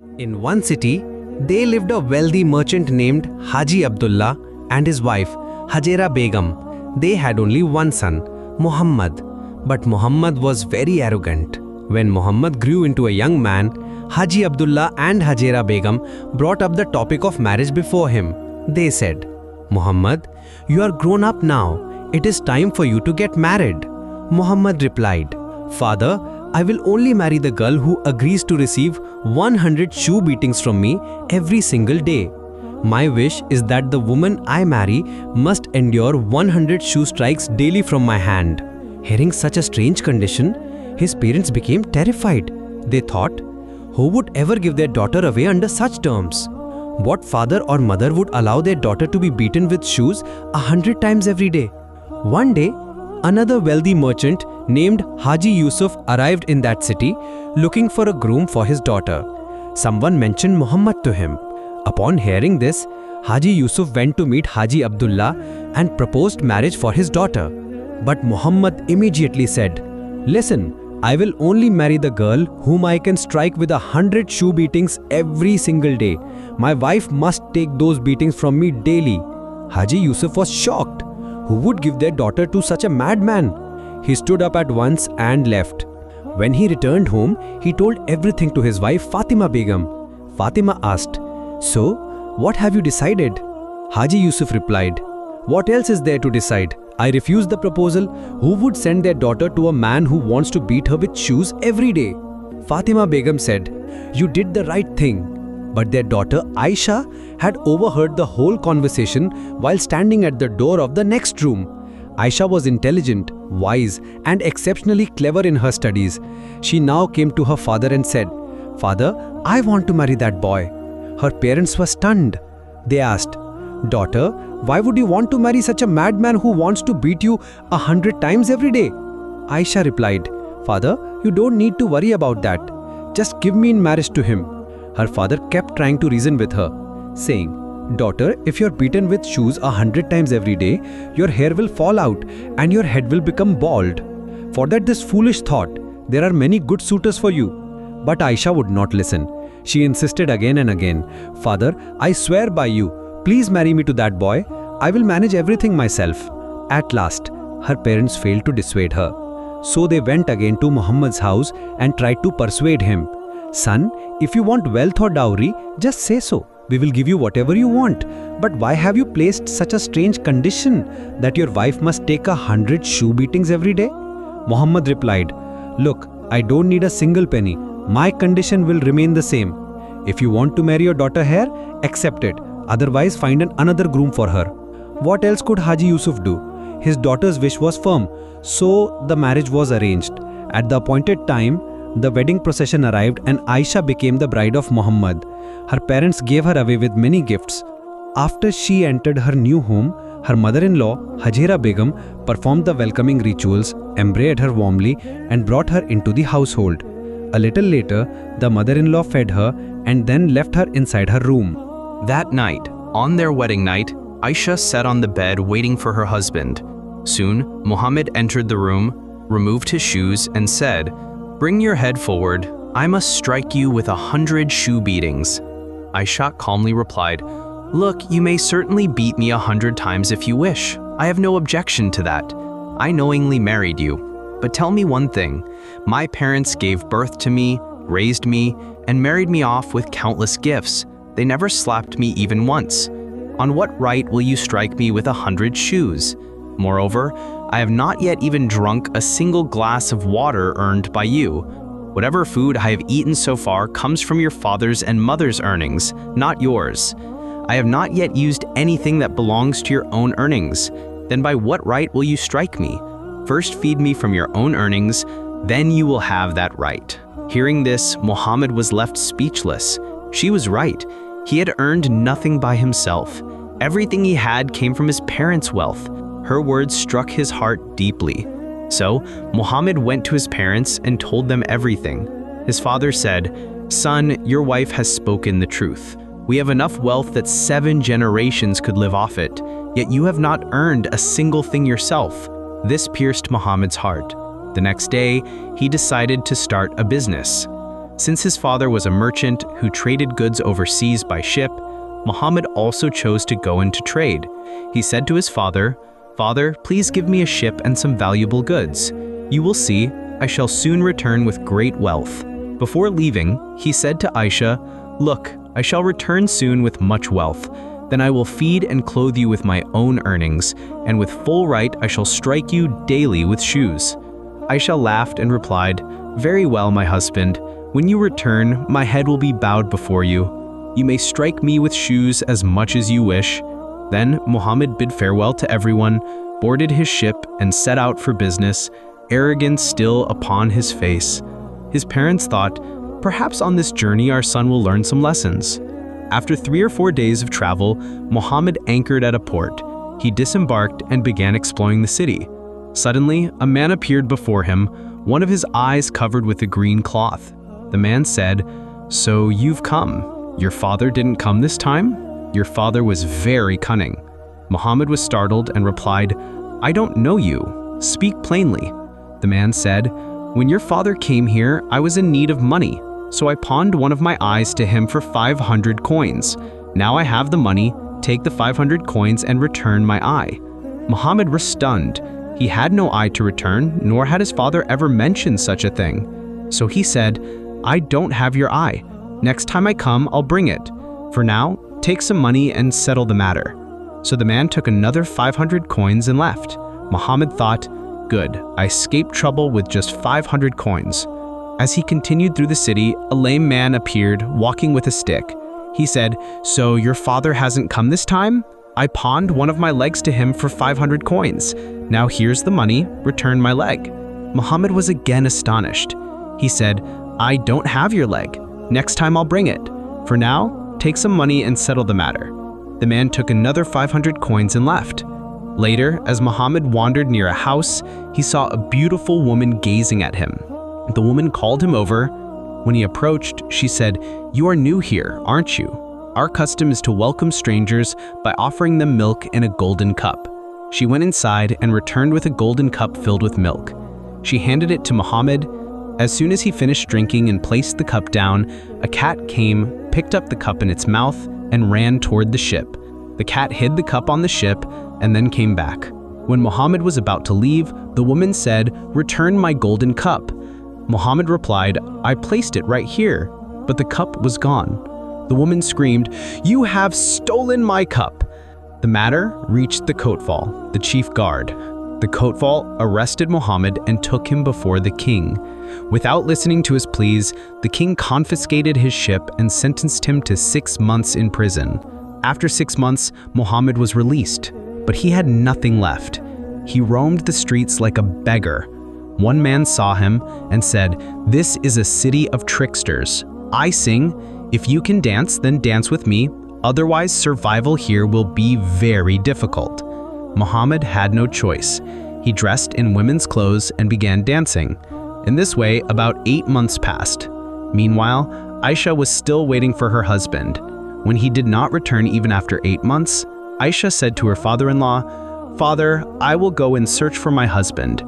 In one city, there lived a wealthy merchant named Haji Abdullah and his wife, Hajera Begum. They had only one son, Muhammad. But Muhammad was very arrogant. When Muhammad grew into a young man, Haji Abdullah and Hajera Begum brought up the topic of marriage before him. They said, "Muhammad, you are grown up now. It is time for you to get married." Muhammad replied, "Father, I will only marry the girl who agrees to receive 100 shoe beatings from me every single day. My wish is that the woman I marry must endure 100 shoe strikes daily from my hand." Hearing such a strange condition, his parents became terrified. They thought, who would ever give their daughter away under such terms? What father or mother would allow their daughter to be beaten with shoes 100 times every day? One day, another wealthy merchant named Haji Yusuf arrived in that city looking for a groom for his daughter. Someone mentioned Muhammad to him. Upon hearing this, Haji Yusuf went to meet Haji Abdullah and proposed marriage for his daughter. But Muhammad immediately said, "Listen, I will only marry the girl whom I can strike with 100 shoe beatings every single day. My wife must take those beatings from me daily." Haji Yusuf was shocked. Who would give their daughter to such a madman? He stood up at once and left. When he returned home, he told everything to his wife Fatima Begum. Fatima asked, "So, what have you decided?" Haji Yusuf replied, "What else is there to decide? I refuse the proposal. Who would send their daughter to a man who wants to beat her with shoes every day?" Fatima Begum said, "You did the right thing." But their daughter Aisha had overheard the whole conversation while standing at the door of the next room. Aisha was intelligent, wise, and exceptionally clever in her studies. She now came to her father and said, "Father, I want to marry that boy." Her parents were stunned. They asked, "Daughter, why would you want to marry such a madman who wants to beat you 100 times every day?" Aisha replied, "Father, you don't need to worry about that. Just give me in marriage to him." Her father kept trying to reason with her, saying, "Daughter, if you're beaten with shoes 100 times every day, your hair will fall out and your head will become bald. For that this foolish thought, there are many good suitors for you." But Aisha would not listen. She insisted again and again, "Father, I swear by you, please marry me to that boy. I will manage everything myself." At last, her parents failed to dissuade her. So they went again to Muhammad's house and tried to persuade him. "Son, if you want wealth or dowry, just say so. We will give you whatever you want. But why have you placed such a strange condition that your wife must take 100 shoe beatings every day?" Muhammad replied, "Look, I don't need a single penny. My condition will remain the same. If you want to marry your daughter here, accept it. Otherwise, find another groom for her." What else could Haji Yusuf do? His daughter's wish was firm, so the marriage was arranged. At the appointed time, the wedding procession arrived and Aisha became the bride of Muhammad. Her parents gave her away with many gifts. After she entered her new home, her mother-in-law, Hajera Begum, performed the welcoming rituals, embraced her warmly, and brought her into the household. A little later, the mother-in-law fed her and then left her inside her room. That night, on their wedding night, Aisha sat on the bed waiting for her husband. Soon, Muhammad entered the room, removed his shoes, and said, "Bring your head forward. I must strike you with 100 shoe beatings." Aisha calmly replied, "Look, you may certainly beat me 100 times if you wish. I have no objection to that. I knowingly married you. But tell me one thing. My parents gave birth to me, raised me, and married me off with countless gifts. They never slapped me even once. On what right will you strike me with 100 shoes? Moreover, I have not yet even drunk a single glass of water earned by you. Whatever food I have eaten so far comes from your father's and mother's earnings, not yours. I have not yet used anything that belongs to your own earnings. Then by what right will you strike me? First feed me from your own earnings, then you will have that right." Hearing this, Muhammad was left speechless. She was right. He had earned nothing by himself. Everything he had came from his parents' wealth. Her words struck his heart deeply. So, Muhammad went to his parents and told them everything. His father said, "Son, your wife has spoken the truth. We have enough wealth that 7 generations could live off it, yet you have not earned a single thing yourself." This pierced Muhammad's heart. The next day, he decided to start a business. Since his father was a merchant who traded goods overseas by ship, Muhammad also chose to go into trade. He said to his father, "Father, please give me a ship and some valuable goods. You will see, I shall soon return with great wealth." Before leaving, he said to Aisha, "Look, I shall return soon with much wealth. Then I will feed and clothe you with my own earnings, and with full right I shall strike you daily with shoes." Aisha laughed and replied, "Very well, my husband. When you return, my head will be bowed before you. You may strike me with shoes as much as you wish." Then Muhammad bid farewell to everyone, boarded his ship, and set out for business, arrogance still upon his face. His parents thought, "Perhaps on this journey our son will learn some lessons." After 3 or 4 days of travel, Muhammad anchored at a port. He disembarked and began exploring the city. Suddenly, a man appeared before him, one of his eyes covered with a green cloth. The man said, "So you've come. Your father didn't come this time? Your father was very cunning." Muhammad was startled and replied, "I don't know you. Speak plainly." The man said, "When your father came here, I was in need of money, so I pawned one of my eyes to him for 500 coins. Now I have the money, take the 500 coins and return my eye." Muhammad was stunned. He had no eye to return, nor had his father ever mentioned such a thing. So he said, "I don't have your eye. Next time I come, I'll bring it. For now, take some money and settle the matter." So the man took another 500 coins and left. Muhammad thought, "Good, I escaped trouble with just 500 coins." As he continued through the city, a lame man appeared, walking with a stick. He said, "So your father hasn't come this time? I pawned one of my legs to him for 500 coins. Now here's the money, return my leg." Muhammad was again astonished. He said, "I don't have your leg. Next time I'll bring it. For now, take some money and settle the matter." The man took another 500 coins and left. Later, as Muhammad wandered near a house, he saw a beautiful woman gazing at him. The woman called him over. When he approached, she said, "You are new here, aren't you? Our custom is to welcome strangers by offering them milk in a golden cup." She went inside and returned with a golden cup filled with milk. She handed it to Muhammad. As soon as he finished drinking and placed the cup down, a cat came, picked up the cup in its mouth, and ran toward the ship. The cat hid the cup on the ship and then came back. When Muhammad was about to leave, the woman said, "Return my golden cup." Muhammad replied, "I placed it right here," but the cup was gone. The woman screamed, "You have stolen my cup!" The matter reached the Kotwal, the chief guard. The Kotwal arrested Muhammad and took him before the king. Without listening to his pleas, the king confiscated his ship and sentenced him to 6 months in prison. After 6 months, Muhammad was released, but he had nothing left. He roamed the streets like a beggar. One man saw him and said, "This is a city of tricksters. I sing. If you can dance, then dance with me. Otherwise, survival here will be very difficult." Muhammad had no choice. He dressed in women's clothes and began dancing. In this way, about 8 months passed. Meanwhile, Aisha was still waiting for her husband. When he did not return even after 8 months, Aisha said to her father-in-law, "Father, I will go in search for my husband."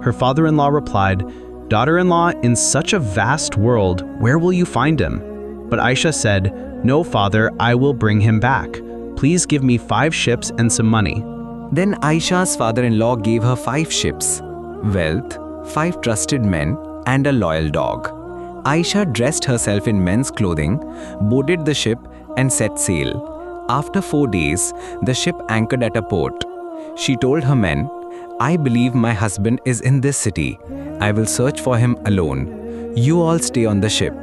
Her father-in-law replied, "Daughter-in-law, in such a vast world, where will you find him?" But Aisha said, "No, father, I will bring him back. Please give me 5 ships and some money." Then Aisha's father-in-law gave her 5 ships, wealth, 5 trusted men, and a loyal dog. Aisha dressed herself in men's clothing, boarded the ship, and set sail. After 4 days, the ship anchored at a port. She told her men, "I believe my husband is in this city. I will search for him alone. You all stay on the ship."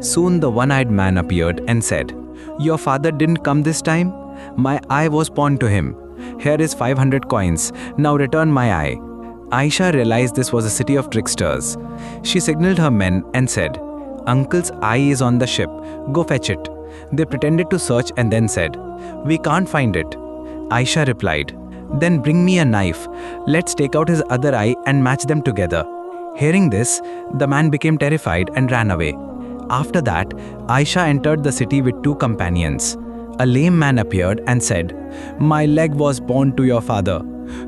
Soon the one-eyed man appeared and said, "Your father didn't come this time? My eye was pawned to him. Here is 500 coins. Now return my eye." Aisha realized this was a city of tricksters. She signaled her men and said, "Uncle's eye is on the ship. Go fetch it." They pretended to search and then said, "We can't find it." Aisha replied, "Then bring me a knife. Let's take out his other eye and match them together." Hearing this, the man became terrified and ran away. After that, Aisha entered the city with 2 companions. A lame man appeared and said, "My leg was pawned to your father.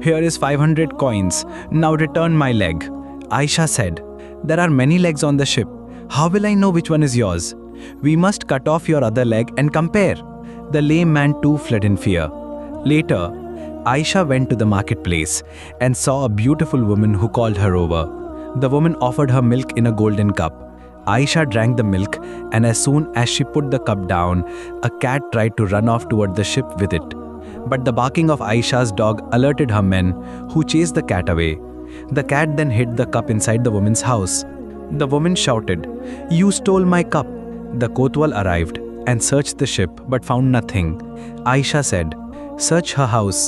Here is 500 coins. Now return my leg." Aisha said, "There are many legs on the ship. How will I know which one is yours? We must cut off your other leg and compare. The lame man too fled in fear. Later, Aisha went to the marketplace and saw a beautiful woman who called her over. The woman offered her milk in a golden cup. Aisha drank the milk, and as soon as she put the cup down, a cat tried to run off toward the ship with it. But the barking of Aisha's dog alerted her men, who chased the cat away. The cat then hid the cup inside the woman's house. The woman shouted, "You stole my cup!" The Kotwal arrived and searched the ship but found nothing. Aisha said, "Search her house."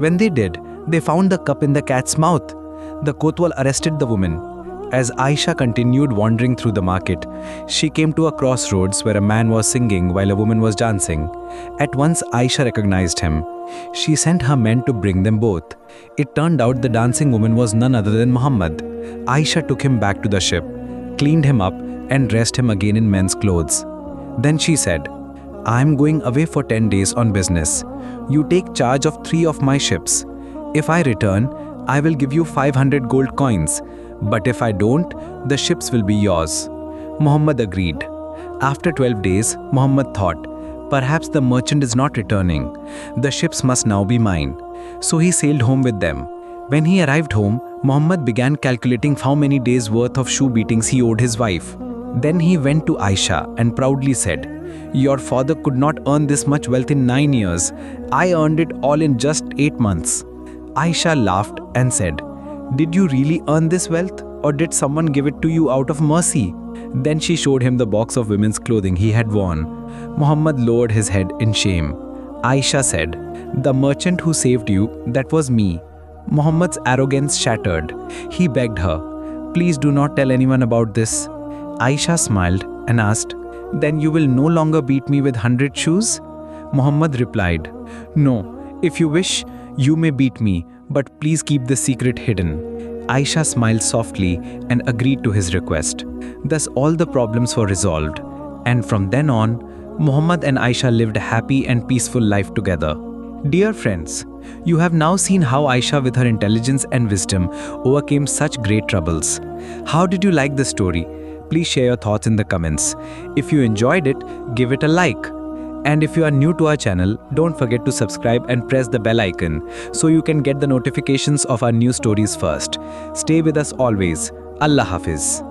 When they did, they found the cup in the cat's mouth. The Kotwal arrested the woman. As Aisha continued wandering through the market, she came to a crossroads where a man was singing while a woman was dancing. At once Aisha recognized him. She sent her men to bring them both. It turned out the dancing woman was none other than Muhammad. Aisha took him back to the ship, cleaned him up, and dressed him again in men's clothes. Then she said, "I am going away for 10 days on business. You take charge of 3 of my ships. If I return, I will give you 500 gold coins. But if I don't, the ships will be yours." Muhammad agreed. After 12 days, Muhammad thought, perhaps the merchant is not returning. The ships must now be mine. So he sailed home with them. When he arrived home, Muhammad began calculating how many days' worth of shoe beatings he owed his wife. Then he went to Aisha and proudly said, "Your father could not earn this much wealth in 9 years. I earned it all in just 8 months. Aisha laughed and said, "Did you really earn this wealth, or did someone give it to you out of mercy?" Then she showed him the box of women's clothing he had worn. Muhammad lowered his head in shame. Aisha said, "The merchant who saved you, that was me." Muhammad's arrogance shattered. He begged her, "Please do not tell anyone about this." Aisha smiled and asked, "Then you will no longer beat me with 100 shoes?" Muhammad replied, "No, if you wish, you may beat me, but please keep the secret hidden." Aisha smiled softly and agreed to his request. Thus all the problems were resolved, and from then on, Muhammad and Aisha lived a happy and peaceful life together. Dear friends, you have now seen how Aisha with her intelligence and wisdom overcame such great troubles. How did you like the story? Please share your thoughts in the comments. If you enjoyed it, give it a like. And if you are new to our channel, don't forget to subscribe and press the bell icon so you can get the notifications of our new stories first. Stay with us always. Allah Hafiz.